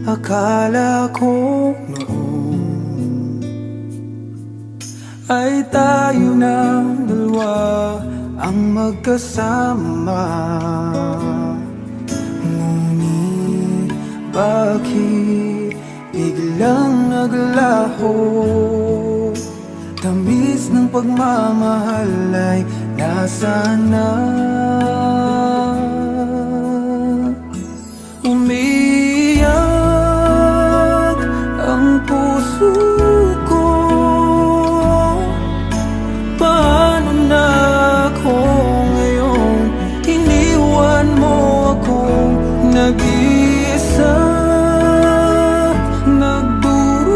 Akala ko noon ay tayo ng dalawa ang magkasama. Ngunit bakit biglang naglaho? Tamis ng pagmamahal ay nasaan na? Umiyak ang puso ko. Paano na ako ngayon? Iniwan mo akong nag-iisa, nagdurusa.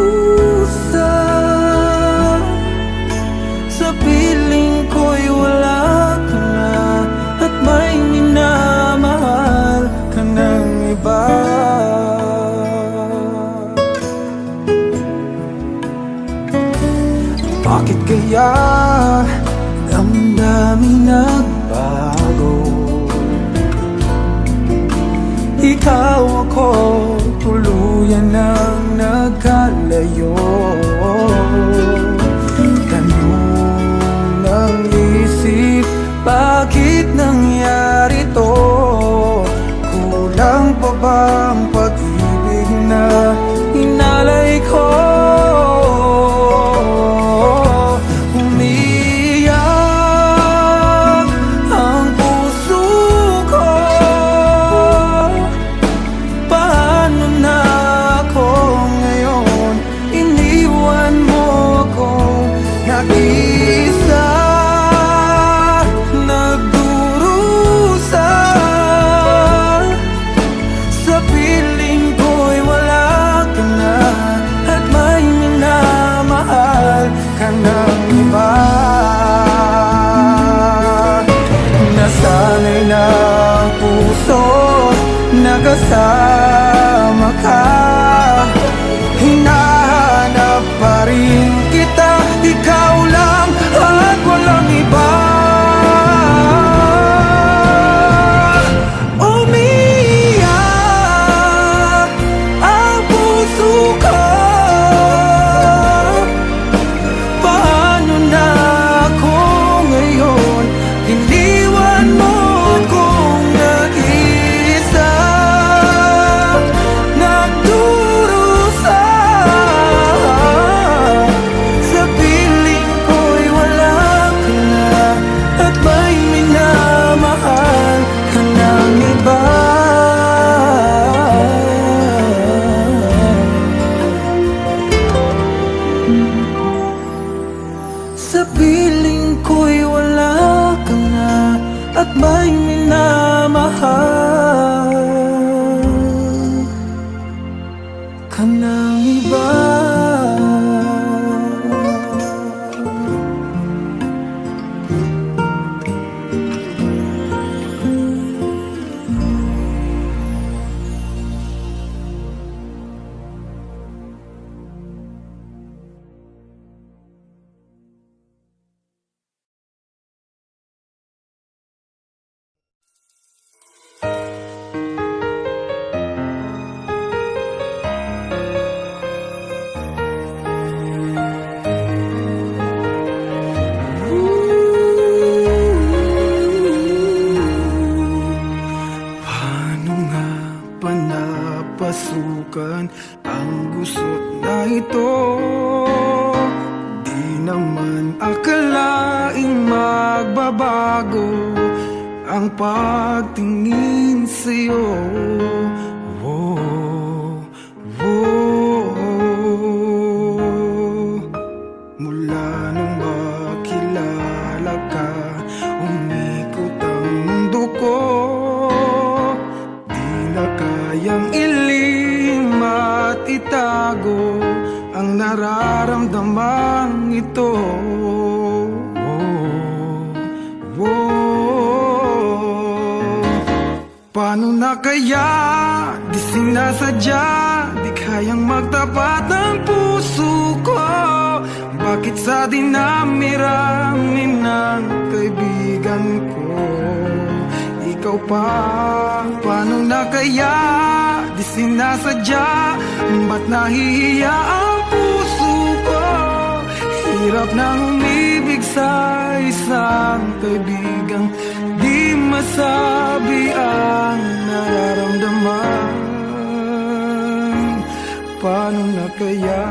Sa piling ko'y wala ka na, at may minamahal ka ng iba. Bakit kaya damdamin nagbago? Ikaw ako, tuluyan nang nagkalayo. Tanong ng isip, bakit nangyari to? Kulang pa ba ang pag-ibig na inalay ko? Umiyak ang puso ko. Paano na ako ngayon? Iniwan mo akong nag-iisa, nagdurusa. Sa piling ko'y wala ka na, at may minamahal ka ng iba. Nasanay na ang puso, nagkasama ka. Hinahanap pa rin kita, ikaw lang at walang iba. Umiyak ang puso ko. Paano na ako ngayon? Iniwan mo akong nag-iisa, nagdurusa. Sa piling ko'y wala ka na, at may minamahal ka ng iba. Sa piling ko'y wala ka na, at may minamahal ka ng iba. Paano nga ba napasukan ang gusot na ito? Di naman akalaing magbabago ang pagtingin sa'yo. Whoa, whoa. Mula nung makilala ka, umikot ang mundo ko. Di na kayang ilim at itago ang nararamdaman ito. Paano na kaya? Di sinasadya, di kayang magtapat ng puso ko. Bakit sa dinami-rami ng kaibigan ko, ikaw ikaw pa. Paano na kaya, di sinasadya, ba't nahihiya ang puso ko? Hirap nang umibig sa isang kaibigang di masabi ang nararamdaman. Paano na kaya?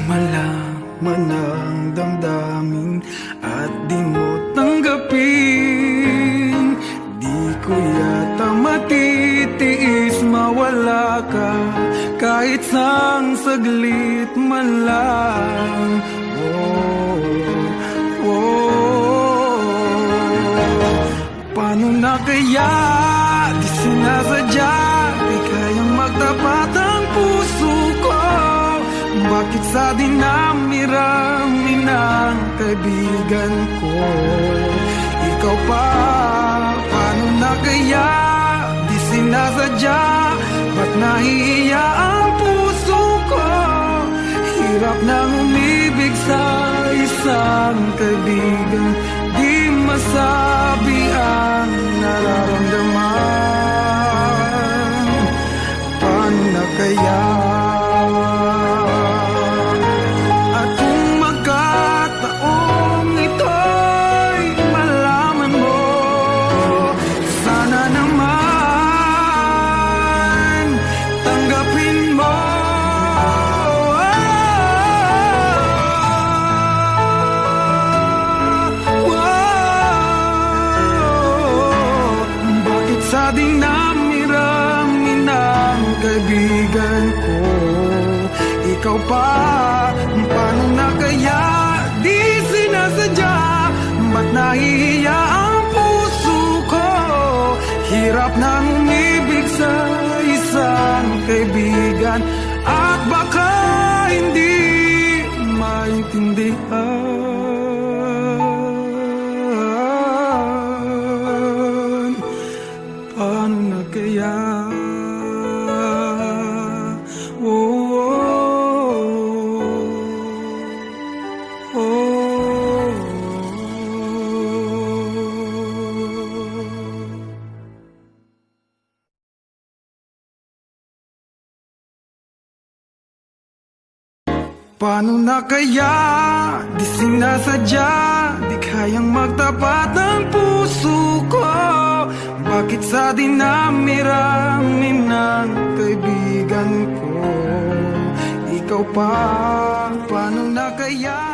Malaman ang damdamin at di mo tanggapin, di ko yata matitiis mawala ka kahit sang saglit man lang. Paano na kaya, di sinasadya, di kayang magtapat ang puso ko. Bakit sa dinami-rami ng kaibigan ko, ikaw pa? Paano na kaya, di sinasadya, ba't nahihiya ang puso ko? Hirap nang umibig sa isang kaibigan di masabi ang nararamdaman. Paano na kaya? Sa dinami-rami ng kaibigan ko, ikaw pa? Paano na kaya, di sinasadya, ba't nahihiya ang puso ko? Hirap nang umibig sa isang kaibigan at baka hindi maintindihan. Paano na kaya? Paano na kaya, di sinasadya, di kayang magtapat ang puso ko. Bakit sa dinami-rami ng kaibigan ko, ikaw pa? Paano na kaya?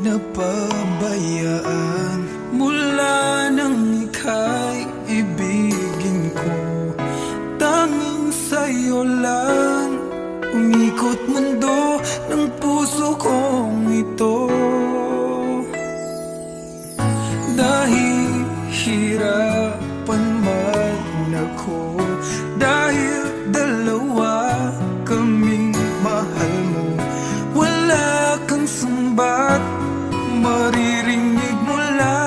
Napabayaan mula nang ika'y ibigin ko. Tanging sa'yo lang umikot mundo ng puso kong ito. Dahil hirapan man ako, dahil dalawa kaming mahal mo, wala kang sumbat maririnig mula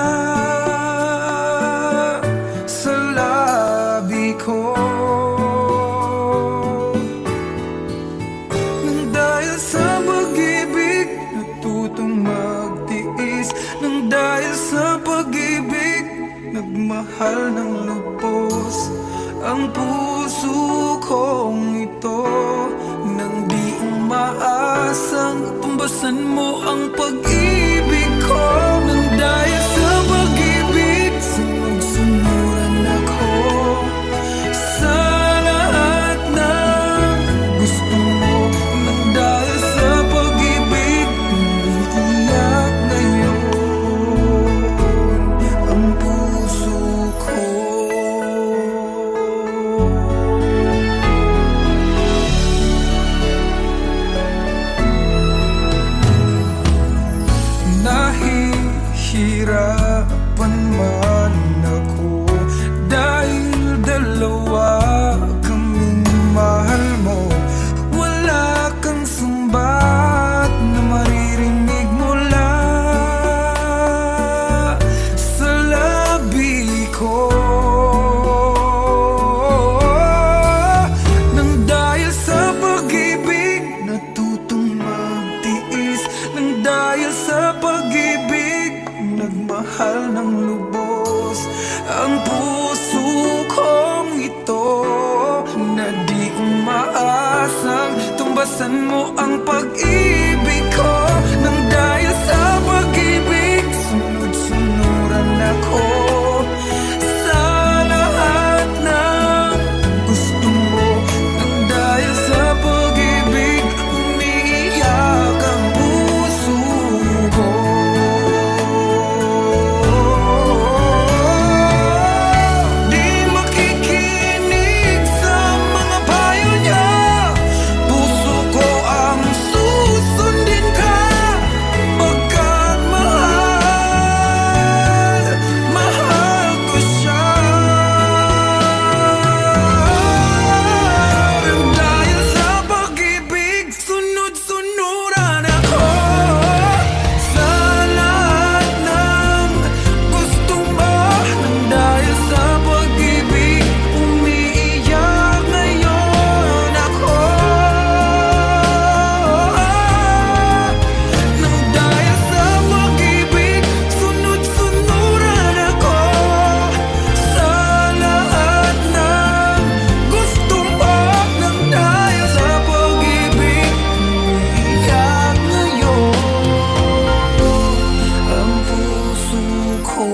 sa labi ko. Nang dahil sa pag-ibig natutong magtiis, nang dahil sa pag-ibig nagmahal ng lubos ang puso kong ito. Nang di umaasang tumbasan mo ang pag-ibig ko. Nang dahil sa pag-ibig sunod-sunuran ako sa lahat ng gusto mo. Nang dahil sa pag-ibig umiiyak ngayon. ang pag-ibig ko. Nang dahil sa pag-ibig, sunod-sunuran ako sa lahat ng gusto mo. Nang dahil sa pag-ibig, umiiyak ang puso ko. Di makikinig sa mga payo niya, puso ko ang susundin ka. Pagkat mahal, mahal ko siya. Nang dahil sa pag-ibig, sunod-sunuran ako sa lahat ng gusto mo. Nang dahil sa pag-ibig, umiiyak ngayon ako. Nang dahil sa pag-ibig, sunod-sunuran ako sa lahat ng gusto mo. Nang dahil sa pag-ibig, umiiyak ngayon ang puso ko.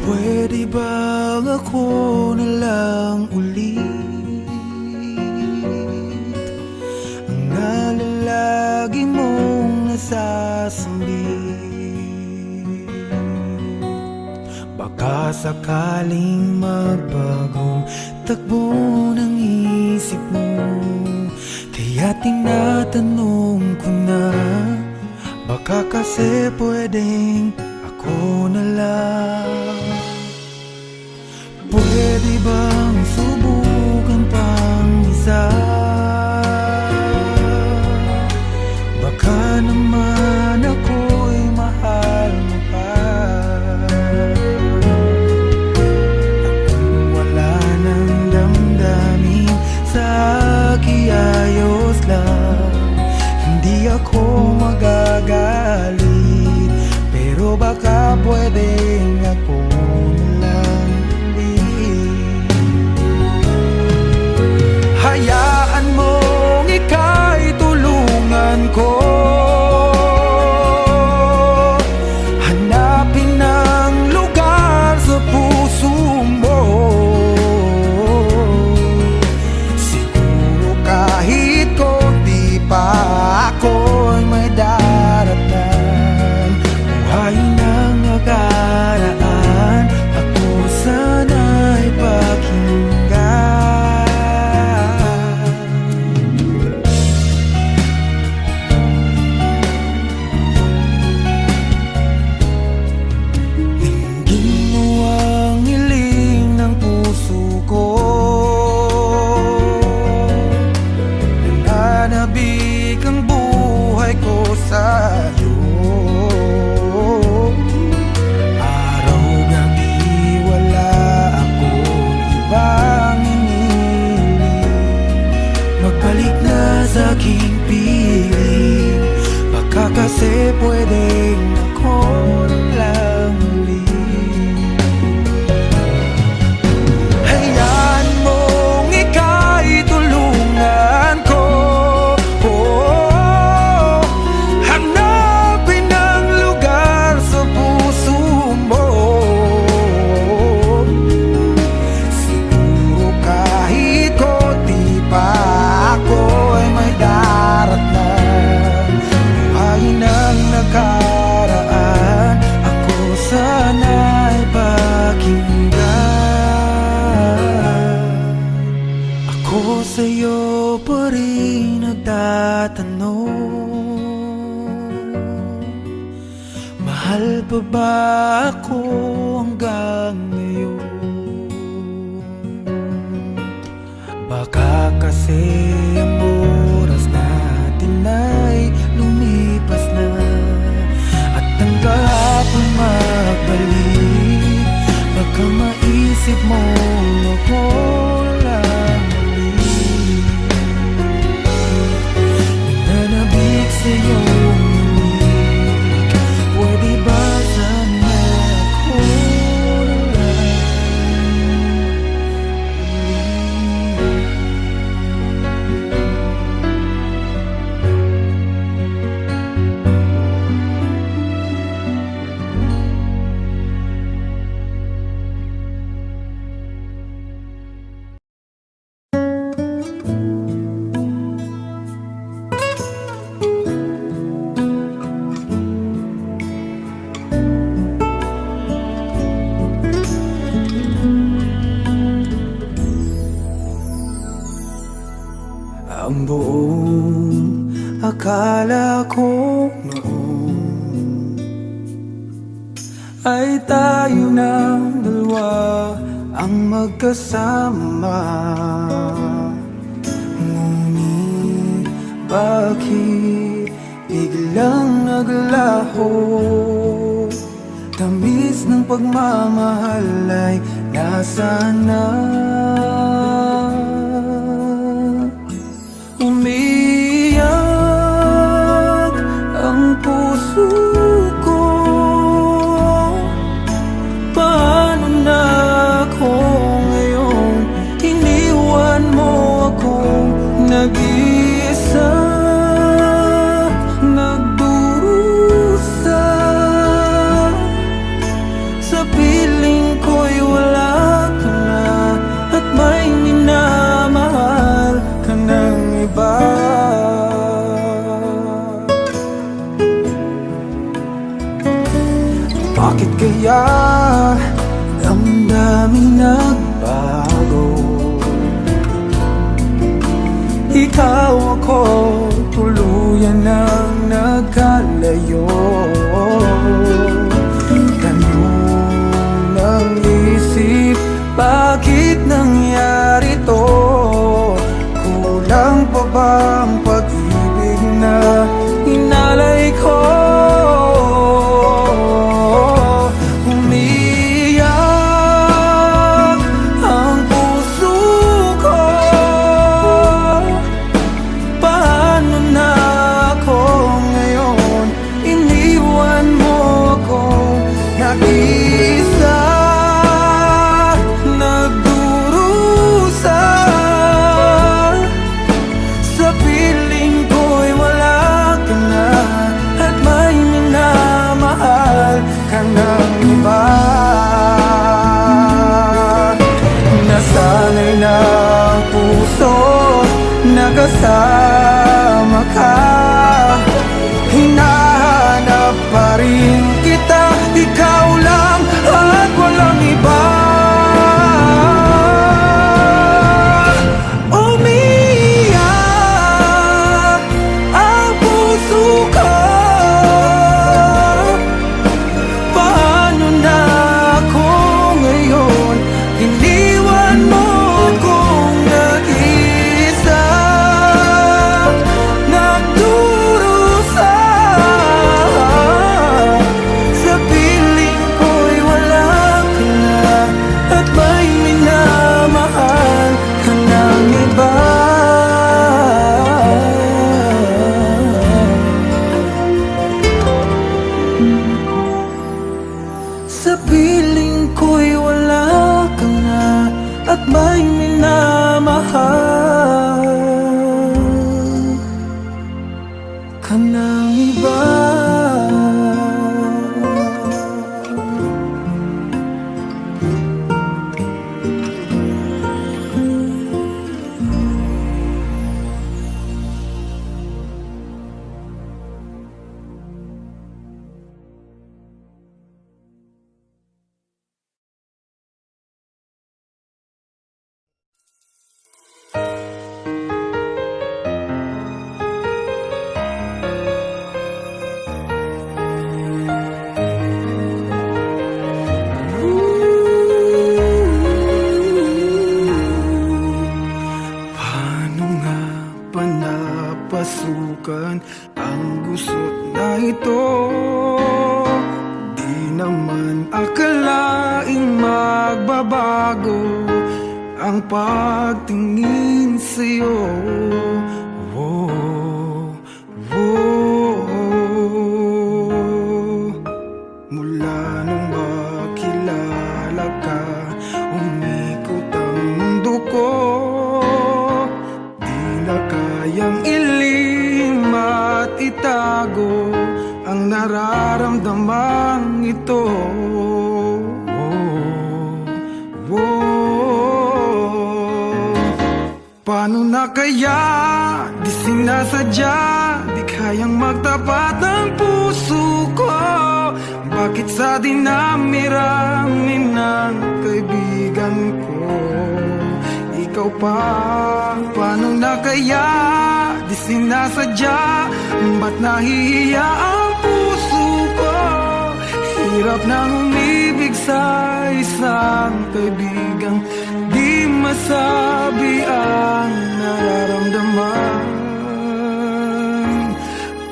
Pwede bang ako na lang ulit ang nalalagi mong nasasambit? Baka sakaling magbagong takbo ng isip mo, kaya tinatanong ko na, baka kasi pwedeng ako na lang. Pwede bang subukan pang isa? Baka naman ako'y mahal mo pa. At kung wala nang damdamin sa akin, ayos lang, hindi ako magagalit. Pero baka pwedeng ako na lang ulit. Hayaan mong ika'y tulungan ko hanapin ang lugar sa puso mo. Siguro kahit konti pa ako'y may daratan. Buhayin ang nakaraan, ako sana'y pakinggan. Dinggin mo ang hiling ng puso ko, nananabik ang buhay ko sa'yo. Araw-gabi wala akong ibang hinihiling, magbalik na sa aking piling. Baka kasi pwedeng ako na lang ulit. Hayaan mong ika'y tulungan ko, hanapin ang lugar sa puso mo. Siguro kahit konti pa ako'y may daratnan. Buhayin ang nakaraan, ako sana'y pakinggan. Ako sa'yo pa rin nagtatanong, mahal Mahal pa ba ako hanggang ngayon? Baka kasi ang oras natin ay lumipas na, at ang kahapon magbalik. Baka maisip mo ako lang muli, nananabik sa'yo. Pwede ba sana ako na lang? Ang buong akala ko noon ay tayo ng dalawa ang magkasama. Ngunit bakit biglang naglaho? Tamis ng pagmamahal ay nasaan na? Umiyak ang puso ko. Paano na ako ngayon? Iniwan mo akong nag-iisa, nagdurusa. Sa piling ko'y wala ka na, at may minamahal ka ng iba. Bakit kaya damdaming nagbago? Ikaw ako, tuluyan nang nagkalayo. Tanong ng isip, bakit nangyari to? Kulang pa ba ang pag-ibig na inalay ko? Umiyak ang puso ko. Paano na ako ngayon? Iniwan mo ako nag-iisa, nagdurusa. Sa piling ko'y wala ka na, at may minamahal ka ng iba. Nasanay na ang puso, nakasama ka. Hinahanap pa rin kita, ikaw lang at walang iba. Umiyak ang puso ko. Paano na ako ngayon? Iniwan mo akong nag-iisa, nagdurusa. Sa piling ko'y wala ka na, at may minamahal ka ng iba. Sa piling ko'y wala ka na, at may minamahal ka ng iba. pasukan ang gusot na ito. Di naman akalaing magbabago ang pagtingin sa'yo. Oh, oh. Mula nung makilala ka, umikot ang mundo ko. Di na kayang ilim at itago ang nararamdaman ito. Paano na kaya? Di sinasadya, di kayang magtapat ang puso ko. Bakit sa dinami-rami ng kaibigan ko, ikaw pa? Paano na kaya? Di sinasadya, ba't nahihiya ang puso ko? Hirap nang umibig sa isang kaibigang di masabi ang nararamdaman.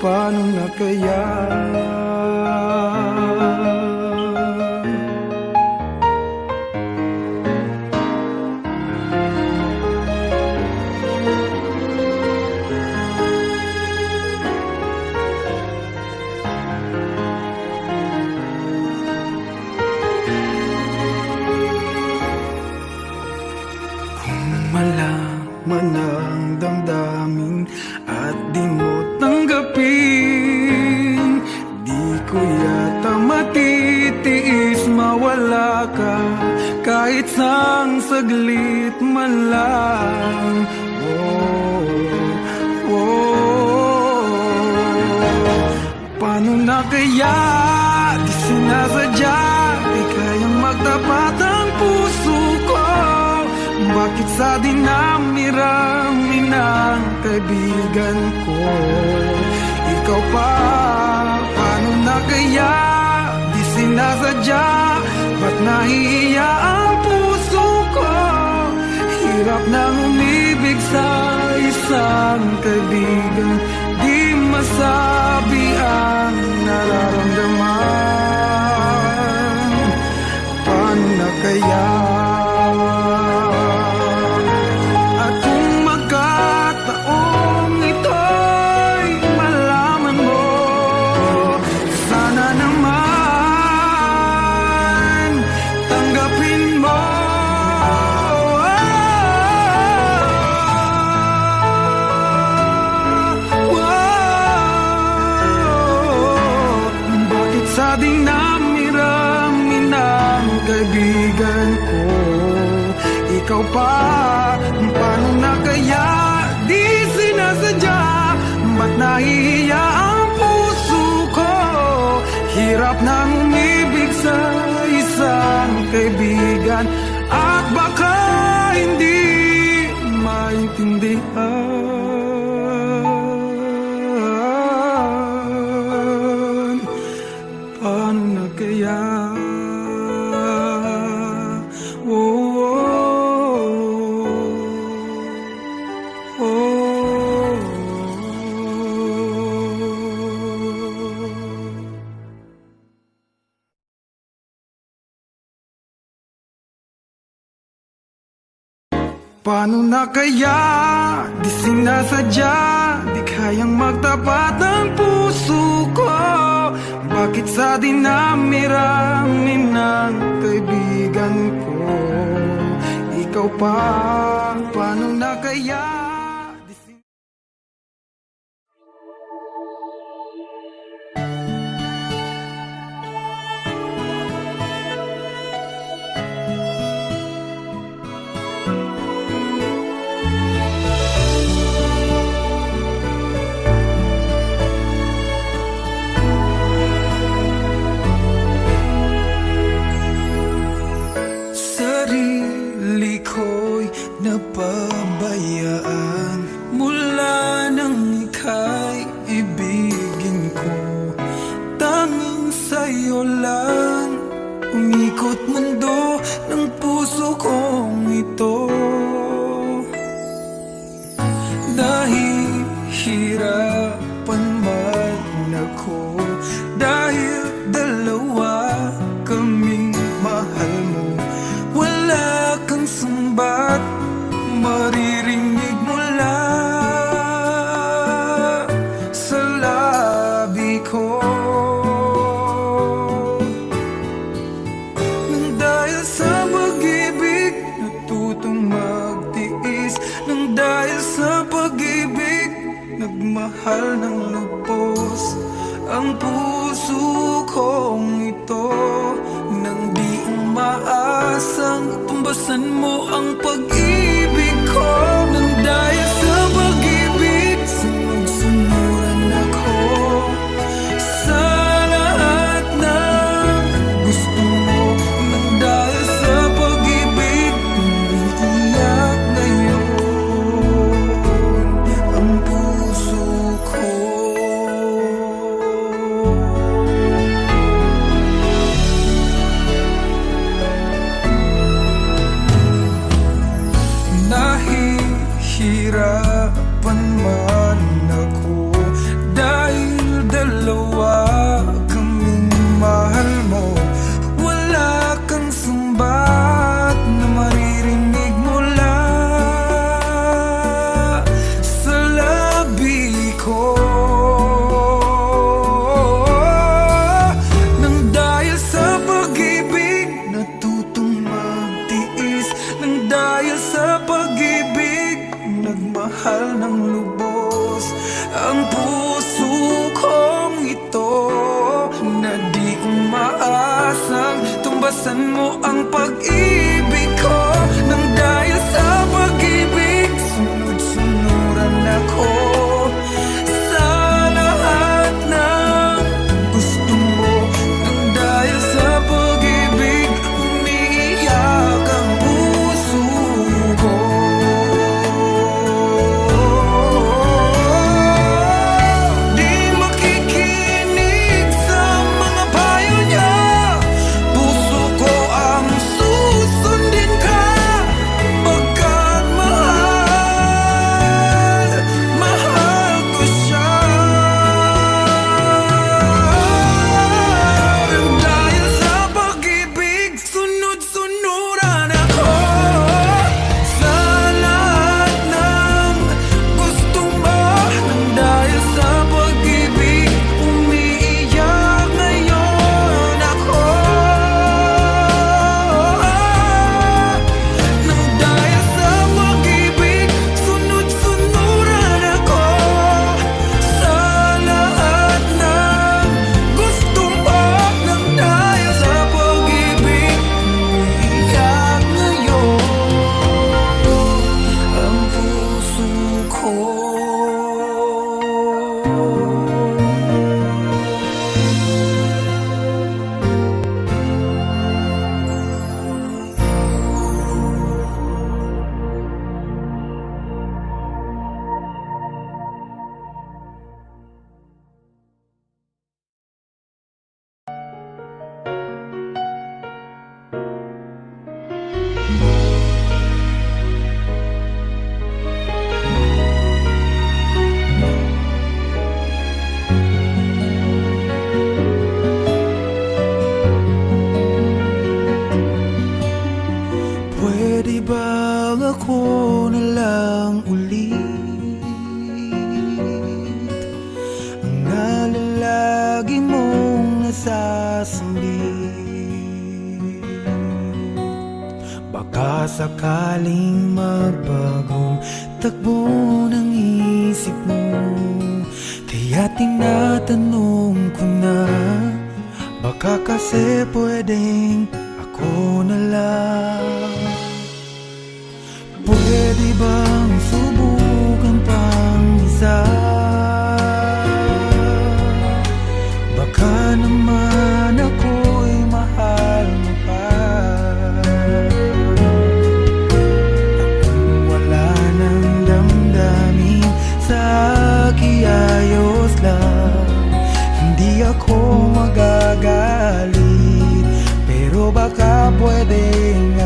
Paano na kaya? Malaman ang damdamin at di mo tanggapin, di ko yata matitiis mawala ka kahit sang saglit man lang. Oh, oh. Paano na kaya? Di sinasadya, di kayang magtapat ang puso ko. Bakit sa dinami-rami ng kaibigan ko, ikaw pa? Paano na kaya? Di sinasadya, ba't nahihiya ang puso ko? Hirap nang umibig sa isang kaibigan, di masabi ang nararamdaman. Paano na kaya? Sa dinami-rami ng kaibigan ko, ikaw pa? Paano na kaya? Di sinasadya, ba't nahihiya ang puso ko? Hirap nang umibig sa isang kaibigan at baka hindi maintindihan. Paano na kaya? Oh, oh, oh. Paano na kaya? Di sinasadya, di kayang magtapat ang puso ko. Bakit sa dinami-rami ng kaibigan ko, ikaw pa? Paano na kaya? Sarili ko'y napabayaan mula nang ika'y ibigin ko. Tanging sa'yo lang umikot mundo ng puso kong ito. Dahil nagmahal ng lubos ang puso kong ito, nang di umaasang tumbasan mo ang pag-ibig ko. Nang dahil sa pag-ibig, sunod-sunuran ako sa lahat ng gusto mo. Nang dahil sa pag-ibig, umiiyak ngayon ang puso ko. Nahihirapan man ako dahil dalawa kaming mahal mo. Wala kang sumbat na maririnig mula sa labi ko. Nang dahil sa pag-ibig, natutong magtiis. Nang dahil sa pag-ibig, nagmahal ng lubos ang puso kong ito, na di umaasang tumbasan mo ang pag-ibig ko. Nang dahil sa pag-ibig, sunod-sunuran ako sa lahat ng gusto mo. Nang dahil sa pag-ibig, umiiyak ang puso ko. Pwede ba ako na lang ulit ang nalalagi mong nasasambit? Baka sakaling magbagong takbo ng isip mo, kaya tinatanong ko na, baka kasi pwedeng ako na lang. Pwede bang subukan pang isa? Baka naman ako'y mahal mo pa. Kung wala nang damdamin sa kiayos lang, hindi ako magagalit. Pero baka pwedeng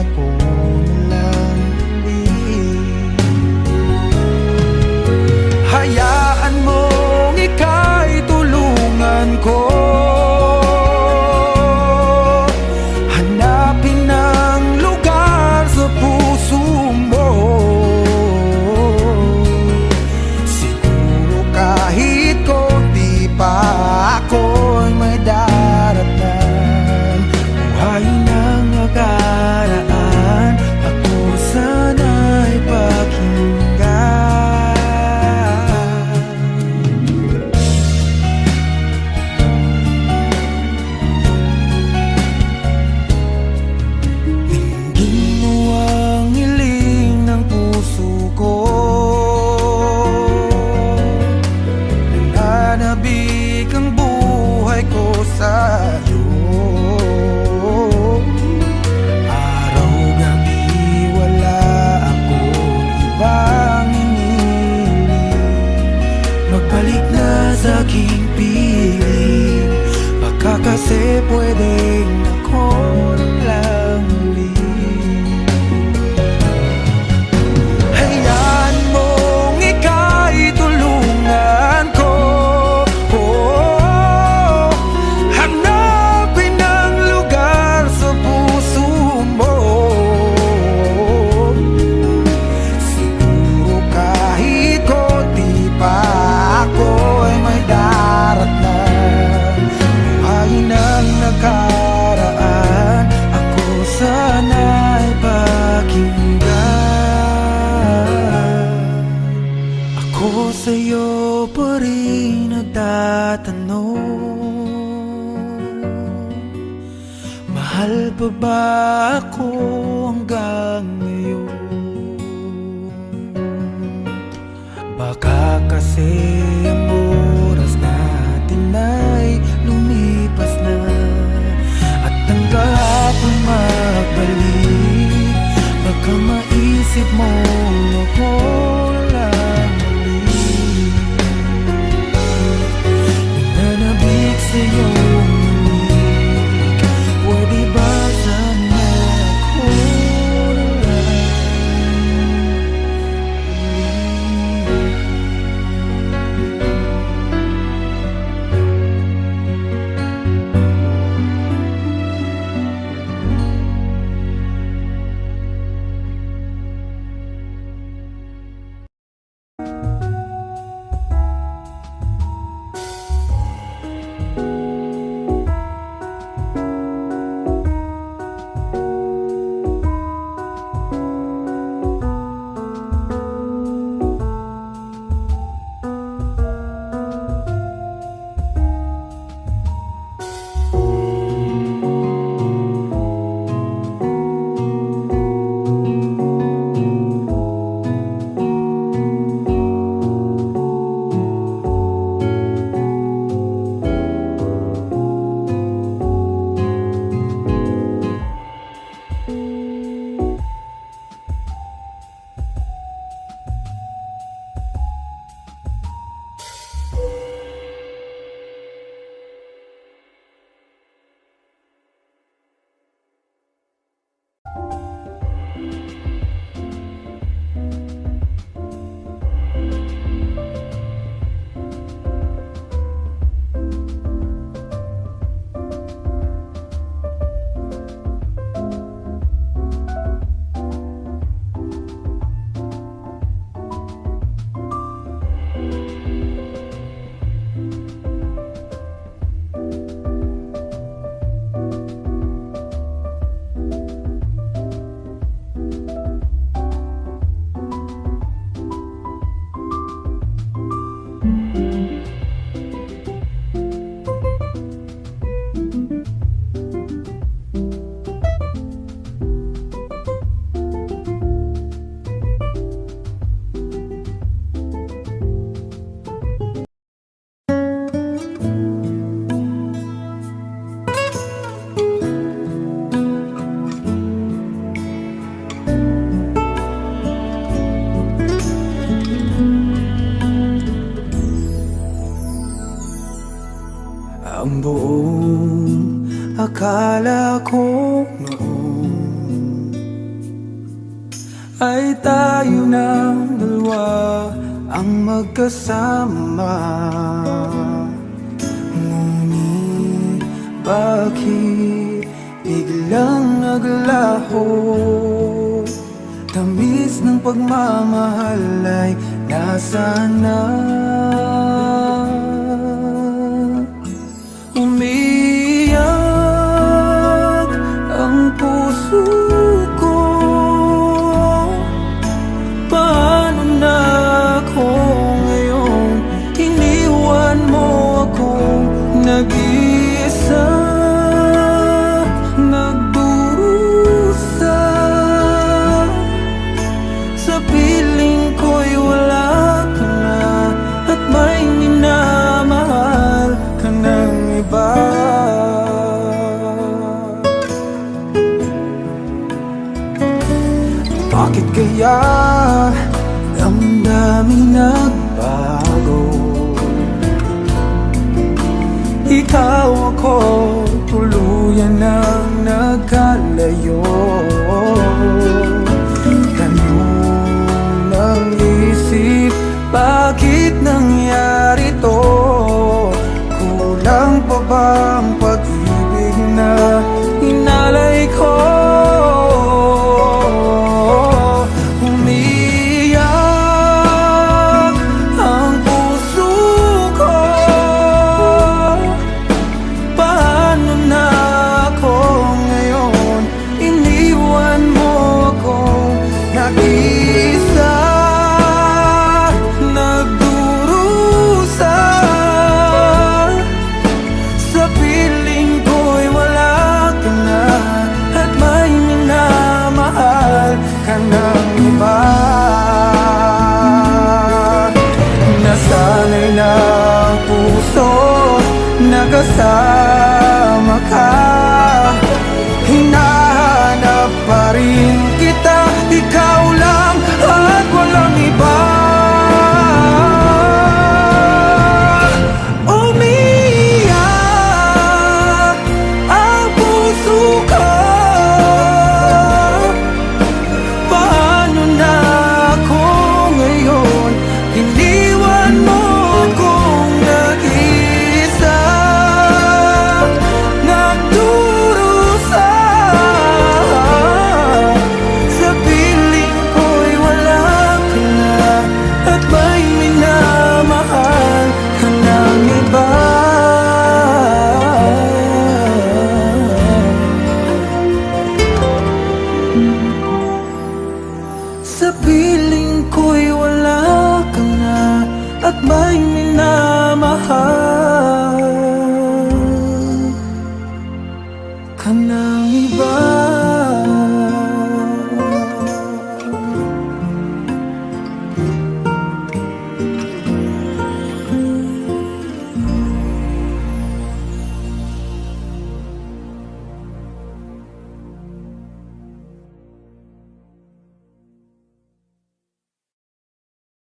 Tinabik ang buhay ko sa'yo. Araw-gabi wala akong ibang iniling. Magbalik na sa aking piling, baka kasi pwedeng ako na lang ulit. Hayaan mong ika'y tulungan ko, hanapin ang lugar sa puso mo. Siguro kahit konti pa ako ay may daratnan. Buhayin ang nakaraan, ako sana'y pakinggan. Ako sa'yo pa rin nagtatanong, mahal pa ba ako hanggang ngayon? Baka kasi ang oras natin ay lumipas na, at ang kahapon magbalik. Baka maisip mo ako lang ulit. Nananabik sa'yo ulit, pwede ba sana ako na lang ang buong akala ko noon ay tayo ng dalawa ang magkasama. Ngunit bakit biglang naglaho? Tamis ng pagmamahal ay nasaan na? Umiyak ang puso ko, paano na ako ngayon? Iniwan mo akong nag-iisa, nagdurusa. Sa piling ko'y wala ka na, at may minamahal ikaw ako tuluyan ng nagkalayo. Tanong ng isip, bakit nangyari to? Kulang pa bang pag-ibig na inalay ko? Umiiyak ang puso ko. Paano na ako ngayon? Iniwan mo ako nag-iisa, nagdurusa. Sa piling ko'y wala ka na, at may minamahal ka ng iba. Nasanay na ang puso, nakasama ka. Hinahanap pa rin kita, ikaw lang at walang iba. Umiiyak ang puso ko. Paano na ako ngayon? Iniwan mo akong nag-iisa, nagdurusa. Sa piling ko'y wala ka na, at may minamahal ka ng iba. Sa piling ko'y wala ka na, at may minamahal ka ng iba.